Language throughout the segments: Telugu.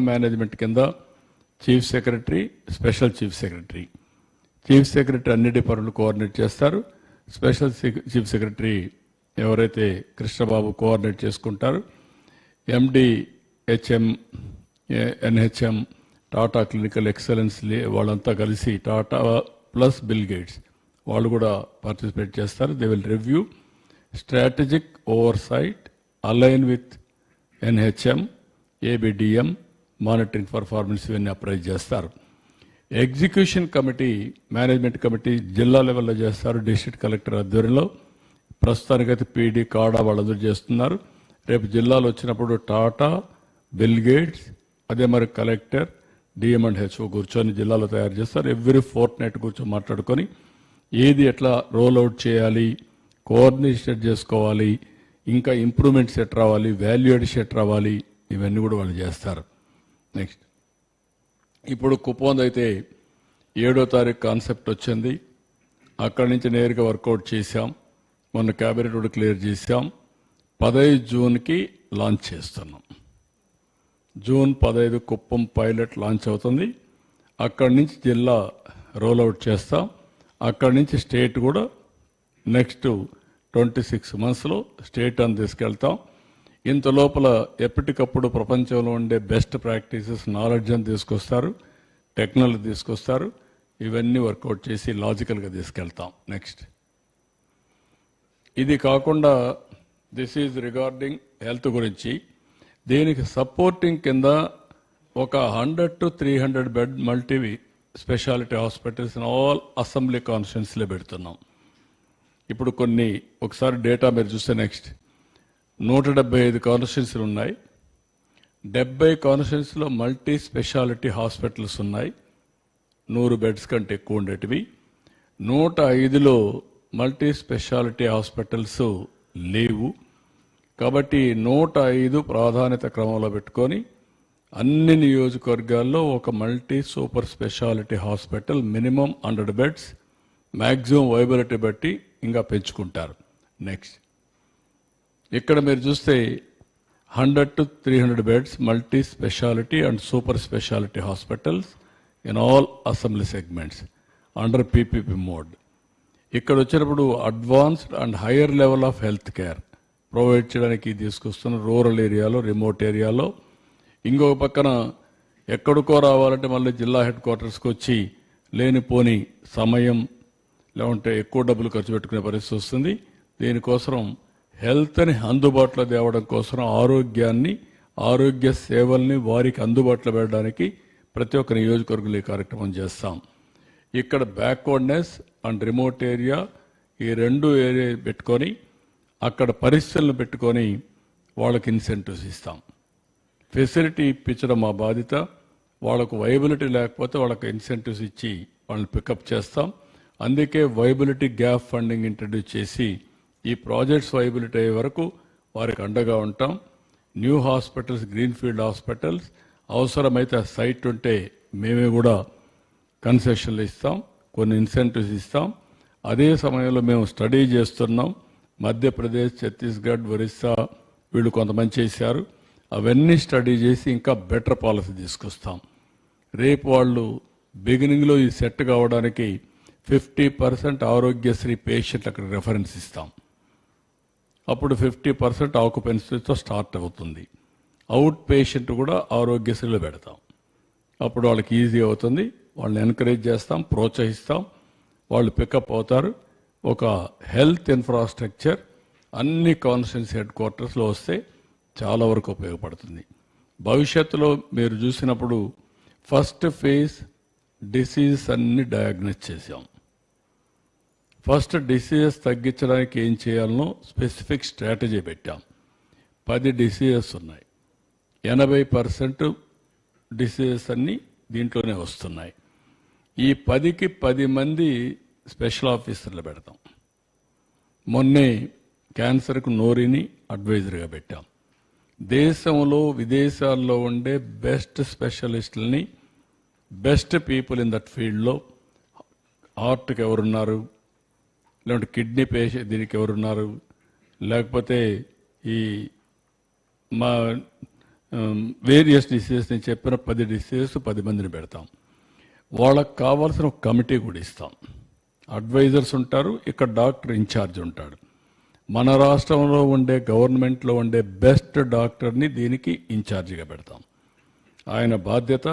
మేనేజ్మెంట్ కింద chief secretary, special chief secretary. Chief secretary అన్ని డిపార్ట్మెంట్లు కోఆర్డినేట్ చేస్తారు. స్పెషల్ చీఫ్ సెక్రటరీ ఎవరైతే కృష్ణబాబు కోఆర్డినేట్ చేసుకుంటారు. MD HM, NHM, Tata clinical excellence వాళ్ళంతా కలిసి టాటా ప్లస్ బిల్ గేట్స్ వాళ్ళు కూడా పార్టిసిపేట్ చేస్తారు. They will review strategic oversight align with NHM, ABDM, monitoring performance ఇవన్నీ అప్రైజ్ చేస్తారు. ఎగ్జిక్యూషన్ కమిటీ, మేనేజ్మెంట్ కమిటీ జిల్లా లెవెల్లో చేస్తారు. డిస్ట్రిక్ట్ కలెక్టర్ ఆధ్వర్యంలో ప్రస్తుతానికైతే పీడీ, కాడా వాళ్ళందరూ చేస్తున్నారు. రేపు జిల్లాలో వచ్చినప్పుడు టాటా, బిల్ గేట్స్, అదే మరి కలెక్టర్, డిఎం అండ్ హెచ్ఓ కూర్చొని జిల్లాలో తయారు చేస్తారు. ఎవ్రీ ఫోర్త్ నైట్ కూర్చొని మాట్లాడుకొని ఏది ఎట్లా రోల్ అవుట్ చేయాలి, కోఆర్డినేషన్ చేసుకోవాలి, ఇంకా ఇంప్రూవ్మెంట్స్ ఎట్ రావాలి, వాల్యూ అడిషన్ ఎట్ రావాలి, ఇవన్నీ కూడా వాళ్ళు చేస్తారు. నెక్స్ట్ ఇప్పుడు కుప్పంలో అయితే 7వ తారీఖు కాన్సెప్ట్ వచ్చింది. అక్కడి నుంచి నేరుగా వర్కౌట్ చేశాం. మొన్న క్యాబినెట్ కూడా క్లియర్ చేశాం. 15 జూన్కి లాంచ్ చేస్తున్నాం. జూన్ 15 కుప్పం పైలట్ లాంచ్ అవుతుంది. అక్కడి నుంచి జిల్లా రోల్అవుట్ చేస్తాం. అక్కడి నుంచి స్టేట్ కూడా నెక్స్ట్ 26 మంత్స్లో స్టేట్ అని తీసుకెళ్తాం. ఇంత లోపల ఎప్పటికప్పుడు ప్రపంచంలో ఉండే బెస్ట్ ప్రాక్టీసెస్, నాలెడ్జ్ అని తీసుకొస్తారు, టెక్నాలజీ తీసుకొస్తారు. ఇవన్నీ వర్కౌట్ చేసి లాజికల్గా తీసుకెళ్తాం. నెక్స్ట్ ఇది కాకుండా దిస్ ఈజ్ రిగార్డింగ్ హెల్త్ గురించి. దీనికి సపోర్టింగ్ కింద ఒక 100 to 300 bed multi speciality hospitals in all assembly కాన్స్టిట్యున్సీలో పెడుతున్నాం. ఇప్పుడు కొన్ని ఒకసారి డేటా మీరు చూస్తే నెక్స్ట్ 175 కాన్స్టిట్యున్సీలు ఉన్నాయి. 70 కాన్స్టిట్యున్సీలో మల్టీ స్పెషాలిటీ హాస్పిటల్స్ ఉన్నాయి, 100 బెడ్స్ కంటే ఎక్కువ ఉండేటివి. 105లో మల్టీ స్పెషాలిటీ హాస్పిటల్స్ లేవు. కాబట్టి 105 ప్రాధాన్యత క్రమంలో పెట్టుకొని అన్ని నియోజకవర్గాల్లో ఒక multi super speciality hospital minimum 100 beds, maximum viability బట్టి ఇంకా పెంచుకుంటారు. నెక్స్ట్ ఇక్కడ మీరు చూస్తే 100 to 300 beds multi speciality and super speciality hospitals in all assembly segments under PPP mode. ఇక్కడ వచ్చినప్పుడు advanced and higher level of health care provide చేయడానికి తీసుకొస్తున్న రూరల్ ఏరియాలో, రిమోట్ ఏరియాలో. ఇంకొక పక్కన ఎక్కడికో రావాలంటే మళ్ళీ జిల్లా హెడ్ క్వార్టర్స్కి వచ్చి లేనిపోని సమయం లేకుంటే ఎక్కువ డబ్బులు ఖర్చు పెట్టుకునే పరిస్థితి వస్తుంది. దీనికోసం హెల్త్ని అందుబాటులో తేవడం కోసం ఆరోగ్యాన్ని, ఆరోగ్య సేవల్ని వారికి అందుబాటులో పెట్టడానికి ప్రతి ఒక్క నియోజకవర్గంలో ఈ కార్యక్రమం చేస్తాం. ఇక్కడ బ్యాక్వర్డ్నెస్ అండ్ రిమోట్ ఏరియా ఈ 2 ఏరియా పెట్టుకొని అక్కడ పరిస్థితులను పెట్టుకొని వాళ్ళకి ఇన్సెంటివ్స్ ఇస్తాం. ఫెసిలిటీ ఇప్పించడం మా బాధ్యత. వాళ్ళకు వైబిలిటీ లేకపోతే వాళ్ళకి ఇన్సెంటివ్స్ ఇచ్చి వాళ్ళని పికప్ చేస్తాం. అందుకే వైబిలిటీ గ్యాప్ ఫండింగ్ ఇంట్రడ్యూస్ చేసి ఈ ప్రాజెక్ట్స్ వైబిలిటీ అయ్యే వరకు వారికి అండగా ఉంటాం. న్యూ హాస్పిటల్స్, గ్రీన్ఫీల్డ్ హాస్పిటల్స్ అవసరమైతే ఆ సైట్ ఉంటే మేమే కూడా కన్సెషన్లు ఇస్తాం, కొన్ని ఇన్సెంటివ్స్ ఇస్తాం. అదే సమయంలో మేము స్టడీ చేస్తున్నాం. మధ్యప్రదేశ్, ఛత్తీస్గఢ్, ఒరిస్సా వీళ్ళు కొంతమంది చేశారు. అవన్నీ స్టడీ చేసి ఇంకా బెటర్ పాలసీ తీసుకొస్తాం. రేపు వాళ్ళు బిగినింగ్లో ఈ సెట్ కావడానికి 50% ఆరోగ్యశ్రీ పేషెంట్ అక్కడ రెఫరెన్స్ ఇస్తాం. అప్పుడు 50% ఆక్యుపెన్సీతో స్టార్ట్ అవుతుంది. అవుట్ పేషెంట్ కూడా ఆరోగ్యశ్రీలో పెడతాం. అప్పుడు వాళ్ళకి ఈజీ అవుతుంది. వాళ్ళని ఎంకరేజ్ చేస్తాం, ప్రోత్సహిస్తాం, వాళ్ళు పికప్ అవుతారు. ఒక హెల్త్ ఇన్ఫ్రాస్ట్రక్చర్ అన్ని కాన్స్టిట్యున్సీ హెడ్ క్వార్టర్స్లో వస్తే చాలా వరకు ఉపయోగపడుతుంది. భవిష్యత్తులో మీరు చూసినప్పుడు ఫస్ట్ ఫేజ్ డిసీజెస్ అన్ని డయాగ్నోస్ చేశాం. ఫస్ట్ డిసీజెస్ తగ్గించడానికి ఏం చేయాలనో స్పెసిఫిక్ స్ట్రాటజీ పెట్టాం. 10 డిసీజెస్ ఉన్నాయి. 80% డిసీజెస్ అన్నీ దీంట్లోనే వస్తున్నాయి. ఈ 10కి 10 మంది స్పెషల్ ఆఫీసర్లు పెడతాం. మొన్నే క్యాన్సర్కు నోరిని అడ్వైజర్గా పెట్టాం. దేశంలో విదేశాల్లో ఉండే బెస్ట్ స్పెషలిస్టులని, బెస్ట్ పీపుల్ ఇన్ దట్ ఫీల్డ్లో హార్ట్కి ఎవరున్నారు, లేదంటే కిడ్నీ పేషెంట్ దీనికి ఎవరున్నారు, లేకపోతే ఈ మా వేరియస్ డిసీజెస్, నేను చెప్పిన 10 డిసీజెస్ 10 మందిని పెడతాం. వాళ్ళకు కావాల్సిన ఒక కమిటీ కూడా ఇస్తాం. అడ్వైజర్స్ ఉంటారు, ఇక్కడ డాక్టర్ ఇన్ఛార్జ్ ఉంటాడు. మన రాష్ట్రంలో ఉండే, గవర్నమెంట్లో ఉండే బెస్ట్ డాక్టర్ని దీనికి ఇన్ఛార్జిగా పెడతాం. ఆయన బాధ్యత.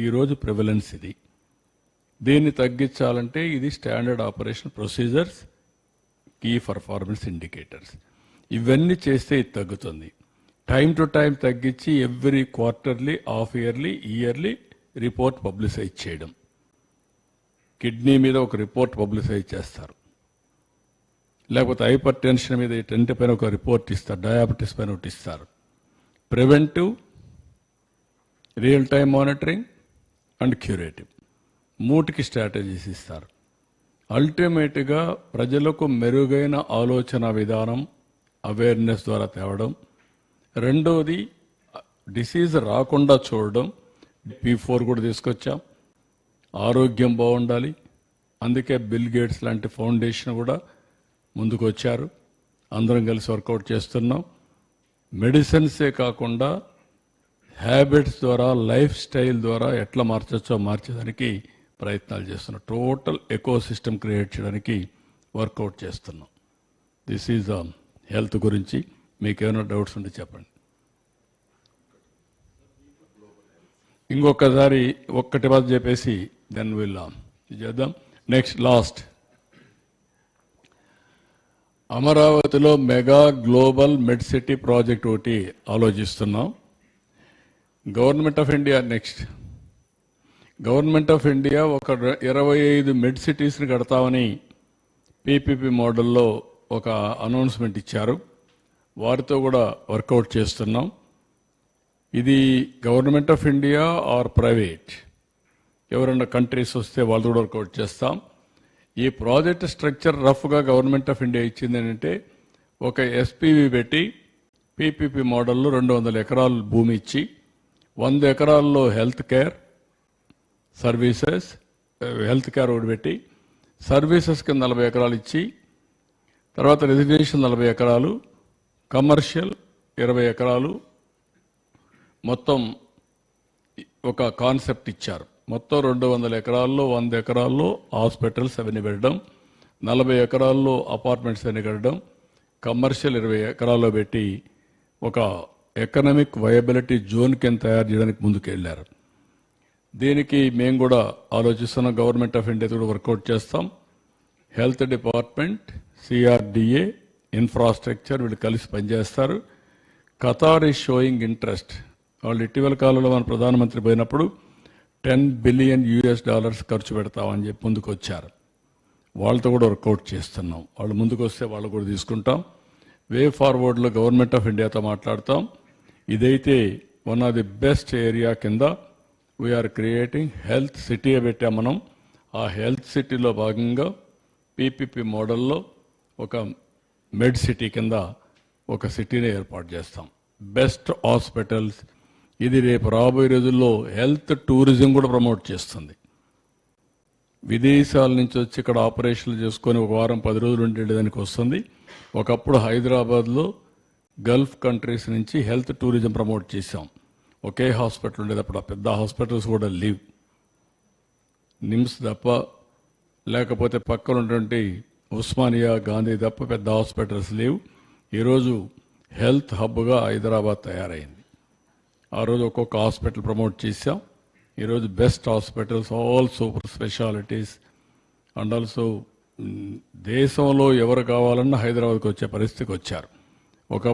ఈరోజు ప్రివలెన్స్ ఇది. దీన్ని తగ్గించాలంటే ఇది standard operation procedures, key performance indicators, ఇవన్నీ చేస్తే ఇది తగ్గుతుంది. టైం టు టైం తగ్గించి every quarterly, half yearly report publicise చేయడం. కిడ్నీ మీద ఒక రిపోర్ట్ పబ్లిసైజ్ చేస్తారు, లేకపోతే హైపర్ టెన్షన్ మీద టెంట్ పైన ఒక రిపోర్ట్ ఇస్తారు, డయాబెటీస్ పైన ఒకటి ఇస్తారు. Preventive, real time monitoring and curative, 3కి స్ట్రాటజీస్ ఇస్తారు. అల్టిమేట్గా ప్రజలకు మెరుగైన ఆలోచన విధానం, అవేర్నెస్ ద్వారా తేవడం. రెండోది డిసీజ్ రాకుండా చూడడం. P4 కూడా తీసుకొచ్చాం. ఆరోగ్యం బాగుండాలి, అందుకే బిల్ గేట్స్ లాంటి ఫౌండేషన్ కూడా ముందుకు వచ్చారు. అందరం కలిసి వర్కౌట్ చేస్తున్నాం. మెడిసిన్సే కాకుండా హ్యాబిట్స్ ద్వారా, లైఫ్ స్టైల్ ద్వారా ఎట్లా మార్చచ్చో మార్చేదానికి ప్రయత్నాలు చేస్తున్నాం. టోటల్ ఎకో సిస్టమ్ క్రియేట్ చేయడానికి వర్కౌట్ చేస్తున్నాం. దిస్ ఈజ్ హెల్త్ గురించి. మీకు ఏమైనా డౌట్స్ ఉంటే చెప్పండి. ఇంకొకసారి ఒక్కటి బాధ చెప్పేసి దెన్ విల్ చేద్దాం. నెక్స్ట్ లాస్ట్, అమరావతిలో మెగా గ్లోబల్ మెడ్ సిటీ ప్రాజెక్ట్ ఒకటి ఆలోచిస్తున్నాం. Government of India government of India ఒక 25 మెడ్ సిటీస్ని కడతామని పీపీపీ మోడల్లో ఒక అనౌన్స్మెంట్ ఇచ్చారు. వారితో కూడా వర్కౌట్ చేస్తున్నాం. ఇది government of India or private, ఎవరైనా కంట్రీస్ వస్తే వాళ్ళు కూడా వర్కౌట్ చేస్తాం. ఈ ప్రాజెక్ట్ స్ట్రక్చర్ రఫ్గా గవర్నమెంట్ ఆఫ్ ఇండియా ఇచ్చింది ఏంటంటే, ఒక ఎస్పీవి పెట్టి పీపీపీ మోడల్లో 200 ఎకరాలు భూమి ఇచ్చి, 100 ఎకరాల్లో హెల్త్ కేర్ ఒకటి పెట్టి, సర్వీసెస్ కింద 40 ఎకరాలు ఇచ్చి, తర్వాత రెసిడెన్షియల్ 40 ఎకరాలు, కమర్షియల్ 20 ఎకరాలు, మొత్తం ఒక కాన్సెప్ట్ ఇచ్చారు. మొత్తం 200 ఎకరాల్లో 100 ఎకరాల్లో హాస్పిటల్స్ అవన్నీ పెట్టడం, 40 ఎకరాల్లో అపార్ట్మెంట్స్ అన్ని కట్టడం, కమర్షియల్ 20 ఎకరాల్లో పెట్టి ఒక ఎకనామిక్ వయబిలిటీ జోన్ కింద తయారు చేయడానికి ముందుకు వెళ్ళారు. దీనికి మేము కూడా ఆలోచిస్తున్నాం. గవర్నమెంట్ ఆఫ్ ఇండియా కూడా వర్కౌట్ చేస్తాం. హెల్త్ డిపార్ట్మెంట్, సిఆర్డిఏ, ఇన్ఫ్రాస్ట్రక్చర్ వీళ్ళు కలిసి పనిచేస్తారు. Qatar is sowing interest. వాళ్ళు ఇటీవల కాలంలో మన ప్రధానమంత్రి పోయినప్పుడు $10 బిలియన్ ఖర్చు పెడతామని చెప్పి ముందుకు వచ్చారు. వాళ్ళతో కూడా వర్కౌట్ చేస్తున్నాం. వాళ్ళు ముందుకు వస్తే వాళ్ళు కూడా తీసుకుంటాం. వే ఫార్వర్డ్లో గవర్నమెంట్ ఆఫ్ ఇండియాతో మాట్లాడతాం. ఇదైతే one of the best area కింద వీఆర్ క్రియేటింగ్ హెల్త్ సిటీ పెట్టాం మనం. ఆ హెల్త్ సిటీలో భాగంగా పీపీపీ మోడల్లో ఒక మెడ్ సిటీ కింద ఒక సిటీని ఏర్పాటు చేస్తాం. Best hospitals. ఇది రేపు రాబోయే రోజుల్లో హెల్త్ టూరిజం కూడా ప్రమోట్ చేస్తుంది. విదేశాల నుంచి వచ్చి ఇక్కడ ఆపరేషన్లు చేసుకొని ఒక వారం 10 రోజులు ఉండేదానికి వస్తుంది. ఒకప్పుడు హైదరాబాద్లో గల్ఫ్ కంట్రీస్ నుంచి హెల్త్ టూరిజం ప్రమోట్ చేశాం. ఒకే హాస్పిటల్ ఉండేది అప్పుడు. ఆ పెద్ద హాస్పిటల్స్ కూడా లీవ్, నిమ్స్ తప్ప, లేకపోతే పక్కన ఉన్నటువంటి ఉస్మానియా, గాంధీ తప్ప పెద్ద హాస్పిటల్స్ లేవు. ఈరోజు హెల్త్ హబ్గా హైదరాబాద్ తయారైంది. ఆ రోజు ఒక్కొక్క హాస్పిటల్ ప్రమోట్ చేశాం. ఈరోజు best hospitals, all super specialities and also దేశంలో ఎవరు కావాలన్నా హైదరాబాద్కి వచ్చే పరిస్థితికి వచ్చారు. ఒక